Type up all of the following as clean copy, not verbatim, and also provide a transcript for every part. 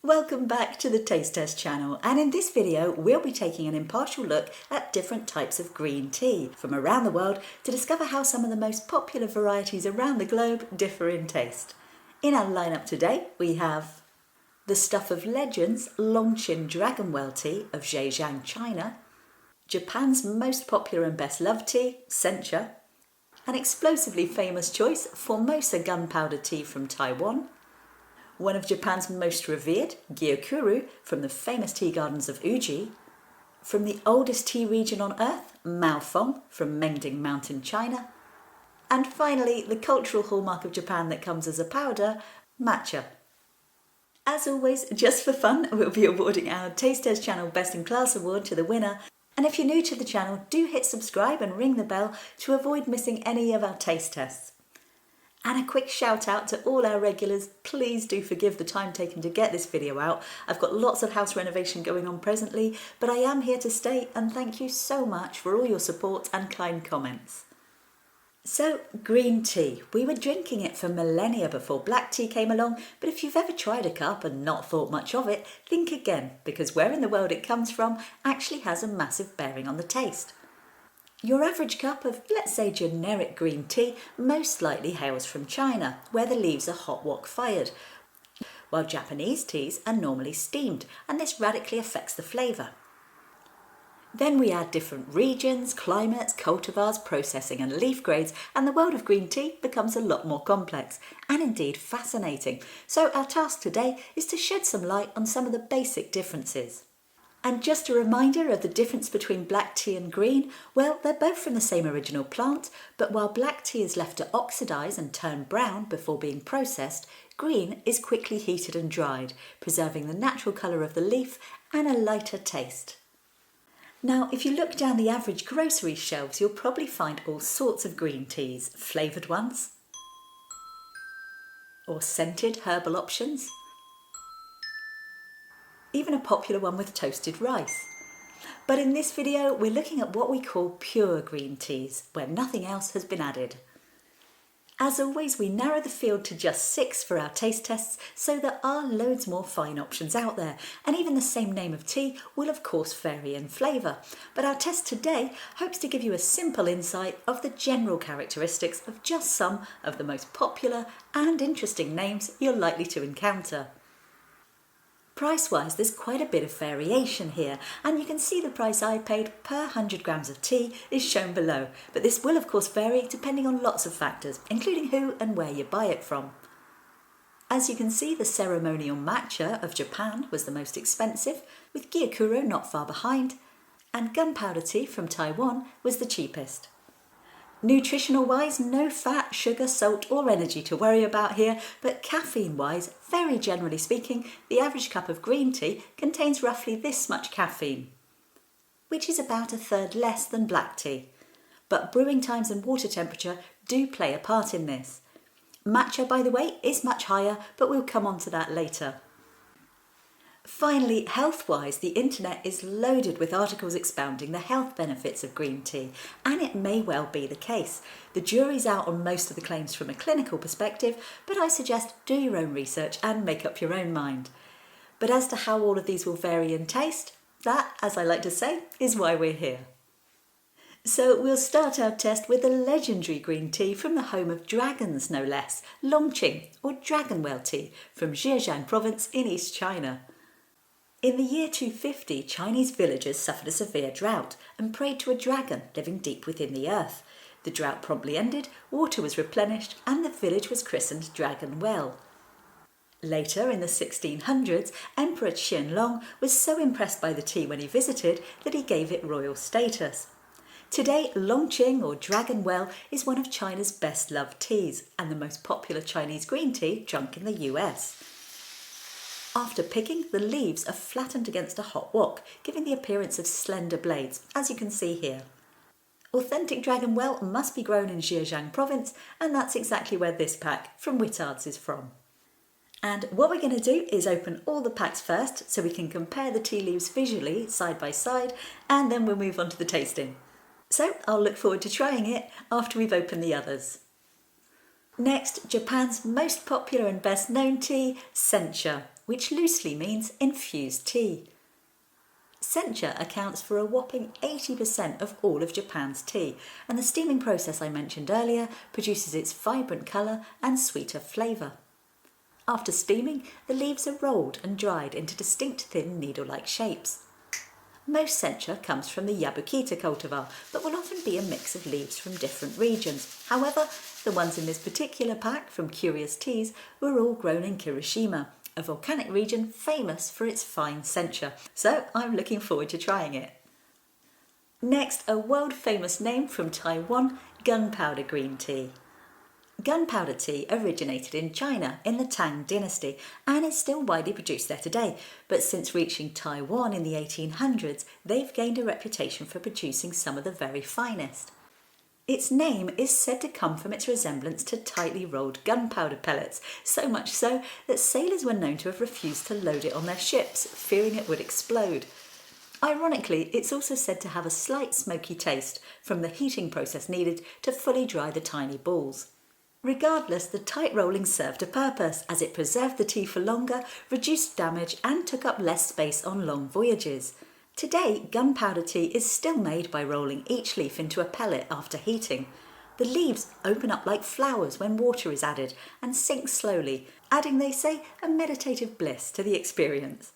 Welcome back to the Taste Test channel, and in this video we'll be taking an impartial look at different types of green tea from around the world to discover how some of the most popular varieties around the globe differ in taste. In our lineup today we have the Stuff of Legends Longjing Dragon Well tea of Zhejiang, China, Japan's most popular and best loved tea, Sencha, an explosively famous choice, Formosa Gunpowder tea from Taiwan, one of Japan's most revered, Gyokuro, from the famous tea gardens of Uji, from the oldest tea region on earth, Mao Feng from Mengding Mountain, China, and finally the cultural hallmark of Japan that comes as a powder, matcha. As always, just for fun, we'll be awarding our Taste Test channel Best in Class award to the winner, and if you're new to the channel, do hit subscribe and ring the bell to avoid missing any of our taste tests. And a quick shout out to all our regulars. Please do forgive the time taken to get this video out. I've got lots of house renovation going on presently, but I am here to stay, and thank you so much for all your support and kind comments. So, green tea. We were drinking it for millennia before black tea came along, but if you've ever tried a cup and not thought much of it, think again, because where in the world it comes from actually has a massive bearing on the taste. Your average cup of, let's say, generic green tea most likely hails from China, where the leaves are hot wok fired, while Japanese teas are normally steamed, and this radically affects the flavour. Then we add different regions, climates, cultivars, processing and leaf grades, and the world of green tea becomes a lot more complex, and indeed fascinating. So our task today is to shed some light on some of the basic differences. And just a reminder of the difference between black tea and green, well, they're both from the same original plant, but while black tea is left to oxidise and turn brown before being processed, green is quickly heated and dried, preserving the natural colour of the leaf and a lighter taste. Now, if you look down the average grocery shelves, you'll probably find all sorts of green teas, flavoured ones, or scented herbal options, even a popular one with toasted rice. But in this video, we're looking at what we call pure green teas, where nothing else has been added. As always, we narrow the field to just 6 for our taste tests, so there are loads more fine options out there, and even the same name of tea will of course vary in flavour. But our test today hopes to give you a simple insight of the general characteristics of just some of the most popular and interesting names you're likely to encounter. Price-wise, there's quite a bit of variation here, and you can see the price I paid per 100 grams of tea is shown below, but this will of course vary depending on lots of factors, including who and where you buy it from. As you can see, the Ceremonial Matcha of Japan was the most expensive, with Gyokuro not far behind, and Gunpowder tea from Taiwan was the cheapest. Nutritional-wise, no fat, sugar, salt or energy to worry about here, but caffeine-wise, very generally speaking, the average cup of green tea contains roughly this much caffeine, which is about a third less than black tea. But brewing times and water temperature do play a part in this. Matcha, by the way, is much higher, but we'll come on to that later. Finally, health-wise, the internet is loaded with articles expounding the health benefits of green tea, and it may well be the case. The jury's out on most of the claims from a clinical perspective, but I suggest do your own research and make up your own mind. But as to how all of these will vary in taste, that, as I like to say, is why we're here. So we'll start our test with the legendary green tea from the home of dragons, no less, Longjing or Dragon Well tea from Zhejiang province in East China. In the year 250, Chinese villagers suffered a severe drought and prayed to a dragon living deep within the earth. The drought promptly ended, water was replenished, and the village was christened Dragon Well. Later, in the 1600s, Emperor Qianlong was so impressed by the tea when he visited that he gave it royal status. Today, Longjing or Dragon Well is one of China's best loved teas and the most popular Chinese green tea drunk in the US. After picking, the leaves are flattened against a hot wok, giving the appearance of slender blades, as you can see here. Authentic Dragon Well must be grown in Zhejiang province, and that's exactly where this pack from Whittards is from. And what we're going to do is open all the packs first, so we can compare the tea leaves visually, side by side, and then we'll move on to the tasting. So I'll look forward to trying it after we've opened the others. Next, Japan's most popular and best known tea, Sencha, which loosely means infused tea. Sencha accounts for a whopping 80% of all of Japan's tea, and the steaming process I mentioned earlier produces its vibrant colour and sweeter flavour. After steaming, the leaves are rolled and dried into distinct thin needle-like shapes. Most sencha comes from the Yabukita cultivar, but will often be a mix of leaves from different regions. However, the ones in this particular pack from Curious Teas were all grown in Kirishima, a volcanic region famous for its fine sencha, so I'm looking forward to trying it. Next, a world-famous name from Taiwan, Gunpowder Green Tea. Gunpowder tea originated in China in the Tang dynasty and is still widely produced there today, but since reaching Taiwan in the 1800s, they've gained a reputation for producing some of the very finest. Its name is said to come from its resemblance to tightly rolled gunpowder pellets, so much so that sailors were known to have refused to load it on their ships, fearing it would explode. Ironically, it's also said to have a slight smoky taste from the heating process needed to fully dry the tiny balls. Regardless, the tight rolling served a purpose, as it preserved the tea for longer, reduced damage and took up less space on long voyages. Today, gunpowder tea is still made by rolling each leaf into a pellet after heating. The leaves open up like flowers when water is added and sink slowly, adding, they say, a meditative bliss to the experience.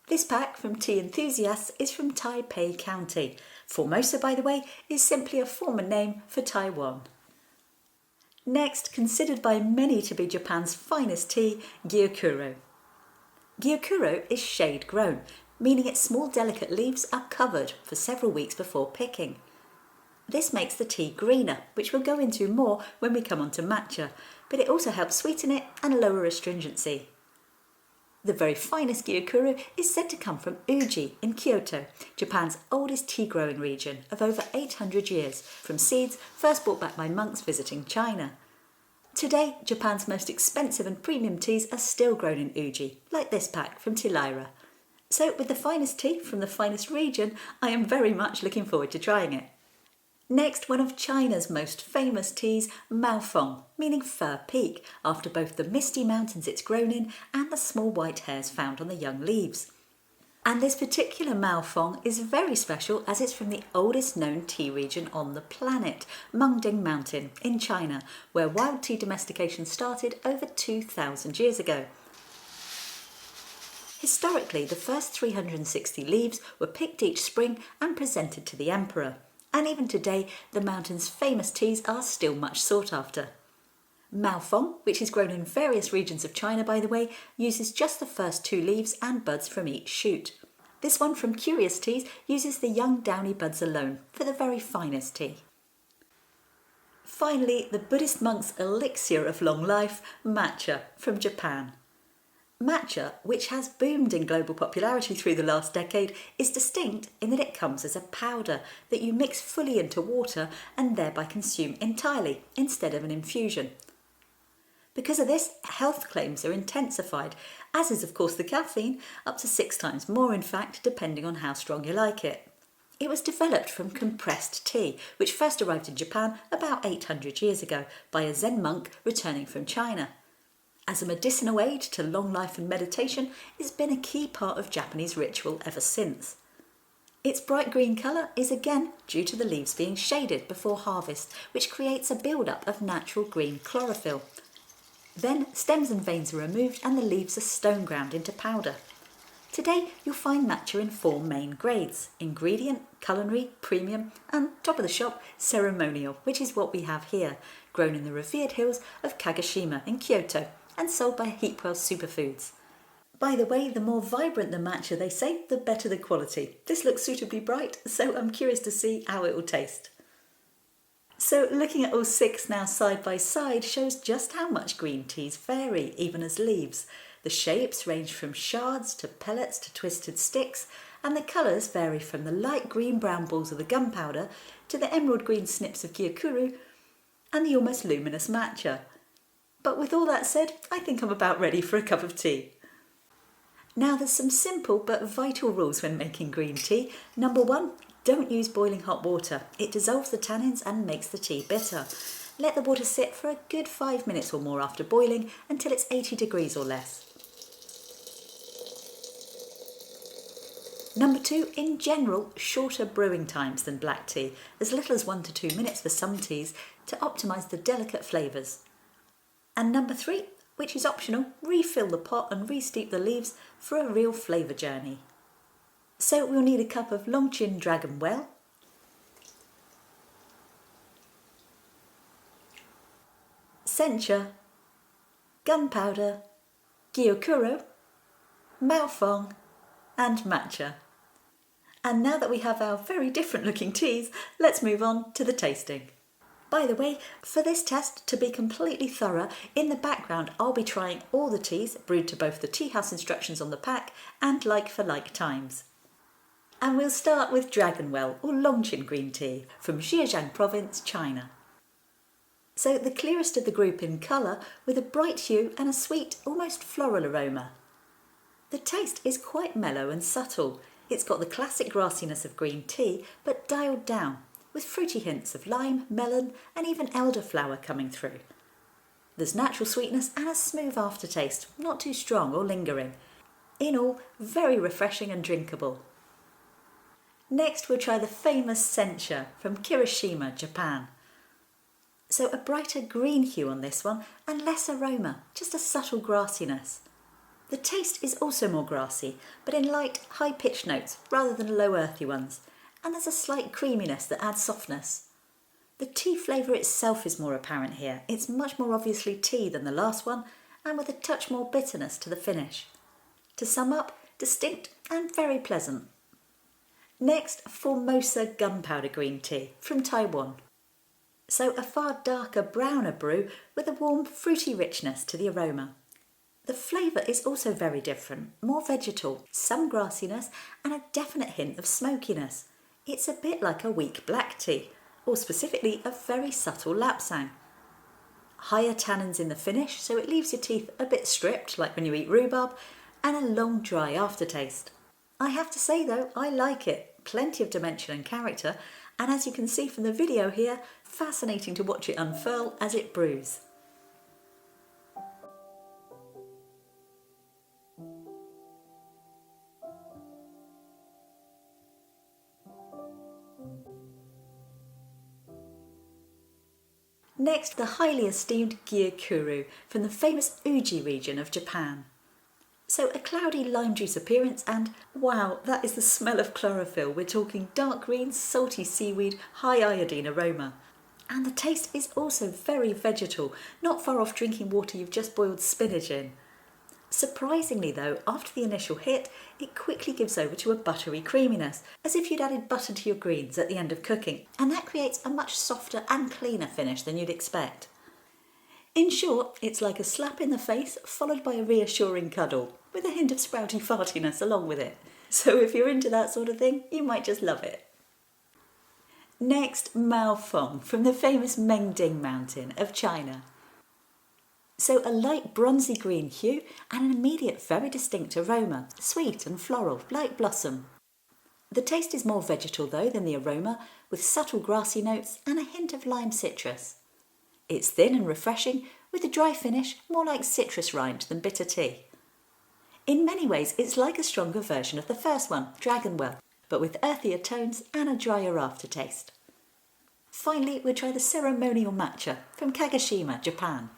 This pack from tea enthusiasts is from Taipei County. Formosa, by the way, is simply a former name for Taiwan. Next, considered by many to be Japan's finest tea, Gyokuro. Gyokuro is shade grown, meaning its small delicate leaves are covered for several weeks before picking. This makes the tea greener, which we'll go into more when we come on to matcha, but it also helps sweeten it and lower astringency. The very finest Gyokuro is said to come from Uji in Kyoto, Japan's oldest tea growing region of over 800 years, from seeds first brought back by monks visiting China. Today, Japan's most expensive and premium teas are still grown in Uji, like this pack from Tilaira. So with the finest tea from the finest region, I am very much looking forward to trying it. Next, one of China's most famous teas, Mao Feng, meaning Fir Peak, after both the misty mountains it's grown in and the small white hairs found on the young leaves. And this particular Mao Feng is very special as it's from the oldest known tea region on the planet, Mengding Mountain in China, where wild tea domestication started over 2,000 years ago. Historically, the first 360 leaves were picked each spring and presented to the emperor. And even today, the mountain's famous teas are still much sought after. Mao Feng, which is grown in various regions of China by the way, uses just the first 2 leaves and buds from each shoot. This one from Curious Teas uses the young downy buds alone for the very finest tea. Finally, the Buddhist monk's elixir of long life, matcha, from Japan. Matcha, which has boomed in global popularity through the last decade, is distinct in that it comes as a powder that you mix fully into water and thereby consume entirely instead of an infusion. Because of this, health claims are intensified, as is of course the caffeine, up to 6 times more in fact, depending on how strong you like it. It was developed from compressed tea, which first arrived in Japan about 800 years ago by a Zen monk returning from China. As a medicinal aid to long life and meditation, it's been a key part of Japanese ritual ever since. Its bright green colour is again due to the leaves being shaded before harvest, which creates a build-up of natural green chlorophyll. Then stems and veins are removed and the leaves are stone ground into powder. Today you'll find matcha in 4 main grades: ingredient, culinary, premium and, top of the shop, ceremonial, which is what we have here, grown in the revered hills of Kagoshima in Kyoto and sold by Heatwell Superfoods. By the way, the more vibrant the matcha, they say, the better the quality. This looks suitably bright, so I'm curious to see how it will taste. So looking at all 6 now side by side shows just how much green teas vary, even as leaves. The shapes range from shards to pellets to twisted sticks, and the colours vary from the light green-brown balls of the gunpowder to the emerald green snips of Gyokuro and the almost luminous matcha. But with all that said, I think I'm about ready for a cup of tea. Now there's some simple but vital rules when making green tea. Number 1, don't use boiling hot water. It dissolves the tannins and makes the tea bitter. Let the water sit for a good 5 minutes or more after boiling until it's 80 degrees or less. Number 2, in general, shorter brewing times than black tea, as little as 1 to 2 minutes for some teas to optimise the delicate flavours. And number 3, which is optional, refill the pot and re-steep the leaves for a real flavour journey. So we'll need a cup of Longjing Dragon Well, Sencha, Gunpowder, Gyokuro, Mao Feng and Matcha. And now that we have our very different looking teas, let's move on to the tasting. By the way, for this test, to be completely thorough, in the background I'll be trying all the teas brewed to both the tea house instructions on the pack and like for like times. And we'll start with Dragon Well or Longjing Green Tea from Zhejiang Province, China. So the clearest of the group in colour with a bright hue and a sweet, almost floral aroma. The taste is quite mellow and subtle. It's got the classic grassiness of green tea but dialed down, with fruity hints of lime, melon and even elderflower coming through. There's natural sweetness and a smooth aftertaste, not too strong or lingering. In all, very refreshing and drinkable. Next we'll try the famous Sencha from Kirishima, Japan. So a brighter green hue on this one and less aroma, just a subtle grassiness. The taste is also more grassy, but in light, high-pitched notes rather than low earthy ones, and there's a slight creaminess that adds softness. The tea flavour itself is more apparent here. It's much more obviously tea than the last one, and with a touch more bitterness to the finish. To sum up, distinct and very pleasant. Next, Formosa Gunpowder Green Tea from Taiwan. So a far darker, browner brew with a warm, fruity richness to the aroma. The flavour is also very different, more vegetal, some grassiness and a definite hint of smokiness. It's a bit like a weak black tea, or specifically a very subtle lapsang. Higher tannins in the finish, so it leaves your teeth a bit stripped, like when you eat rhubarb, and a long dry aftertaste. I have to say though, I like it. Plenty of dimension and character, and as you can see from the video here, fascinating to watch it unfurl as it brews. Next, the highly esteemed Gyokuro from the famous Uji region of Japan. So a cloudy lime juice appearance and, wow, that is the smell of chlorophyll. We're talking dark green, salty seaweed, high iodine aroma. And the taste is also very vegetal, not far off drinking water you've just boiled spinach in. Surprisingly though, after the initial hit, it quickly gives over to a buttery creaminess, as if you'd added butter to your greens at the end of cooking, and that creates a much softer and cleaner finish than you'd expect. In short, it's like a slap in the face followed by a reassuring cuddle, with a hint of sprouty fartiness along with it. So if you're into that sort of thing, you might just love it. Next, Mao Feng from the famous Mengding mountain of China. So a light bronzy green hue and an immediate very distinct aroma, sweet and floral, like blossom. The taste is more vegetal though than the aroma, with subtle grassy notes and a hint of lime citrus. It's thin and refreshing, with a dry finish more like citrus rind than bitter tea. In many ways it's like a stronger version of the first one, Dragon Well, but with earthier tones and a drier aftertaste. Finally, we'll try the Ceremonial Matcha from Kagoshima, Japan.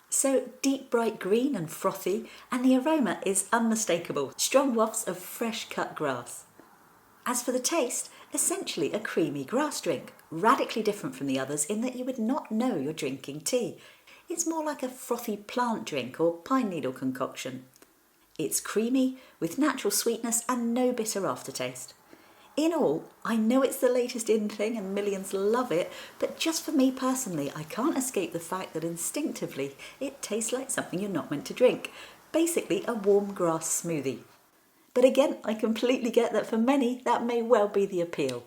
So deep bright green and frothy, and the aroma is unmistakable, strong wafts of fresh cut grass. As for the taste, essentially a creamy grass drink, radically different from the others in that you would not know you're drinking tea. It's more like a frothy plant drink or pine needle concoction. It's creamy, with natural sweetness and no bitter aftertaste. In all, I know it's the latest in thing and millions love it, but just for me personally, I can't escape the fact that instinctively it tastes like something you're not meant to drink. Basically a warm grass smoothie. But again, I completely get that for many that may well be the appeal.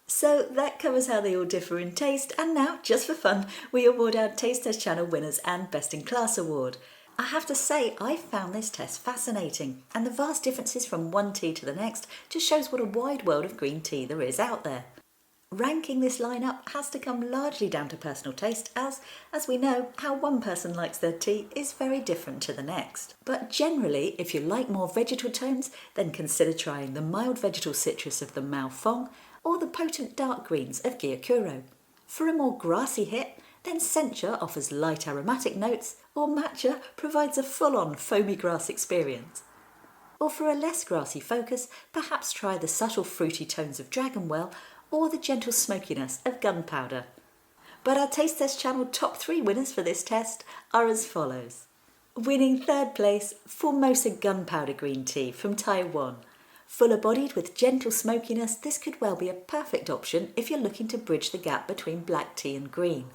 So that covers how they all differ in taste, and now, just for fun, we award our Taste Test Channel winners and Best in Class award. I have to say, I found this test fascinating, and the vast differences from one tea to the next just shows what a wide world of green tea there is out there. Ranking this lineup has to come largely down to personal taste as we know, how one person likes their tea is very different to the next. But generally, if you like more vegetal tones, then consider trying the mild vegetal citrus of the Mao Feng or the potent dark greens of Gyokuro. For a more grassy hit, then Sencha offers light aromatic notes, or Matcha provides a full-on foamy grass experience. Or for a less grassy focus, perhaps try the subtle fruity tones of Dragon Well or the gentle smokiness of Gunpowder. But our Taste Test channel top 3 winners for this test are as follows. Winning 3rd place, Formosa Gunpowder Green Tea from Taiwan. Fuller bodied with gentle smokiness, this could well be a perfect option if you're looking to bridge the gap between black tea and green.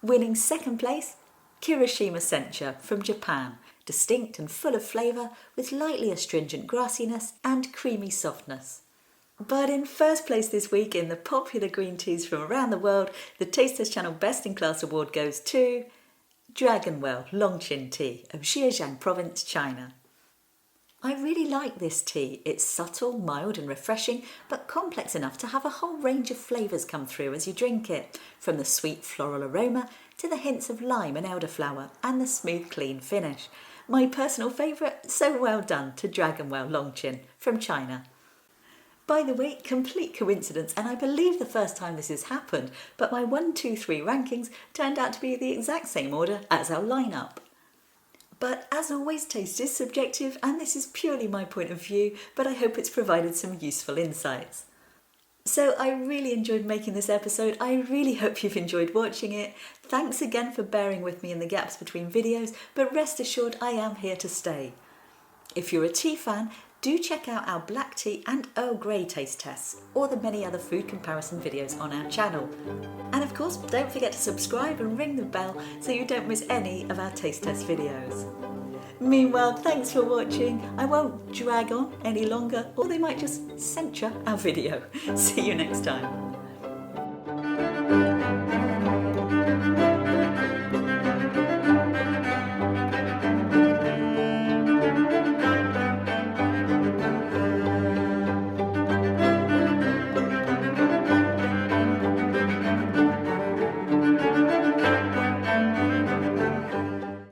Winning 2nd place, Kirishima Sencha from Japan. Distinct and full of flavour with lightly astringent grassiness and creamy softness. But in 1st place this week in the popular green teas from around the world, the Taste Test Channel Best in Class award goes to Dragon Well Longjing Tea of Zhejiang Province, China. I really like this tea. It's subtle, mild and refreshing, but complex enough to have a whole range of flavours come through as you drink it, from the sweet floral aroma to the hints of lime and elderflower and the smooth, clean finish. My personal favourite, so well done to Dragon Well Longjing from China. By the way, complete coincidence, and I believe the first time this has happened, but my 1, 2, 3 rankings turned out to be the exact same order as our lineup. But as always, taste is subjective, and this is purely my point of view, but I hope it's provided some useful insights. So I really enjoyed making this episode. I really hope you've enjoyed watching it. Thanks again for bearing with me in the gaps between videos, but rest assured I am here to stay. If you're a tea fan, do check out our black tea and Earl Grey taste tests, or the many other food comparison videos on our channel. And of course, don't forget to subscribe and ring the bell so you don't miss any of our taste test videos. Meanwhile, thanks for watching. I won't drag on any longer, or they might just censure our video. See you next time.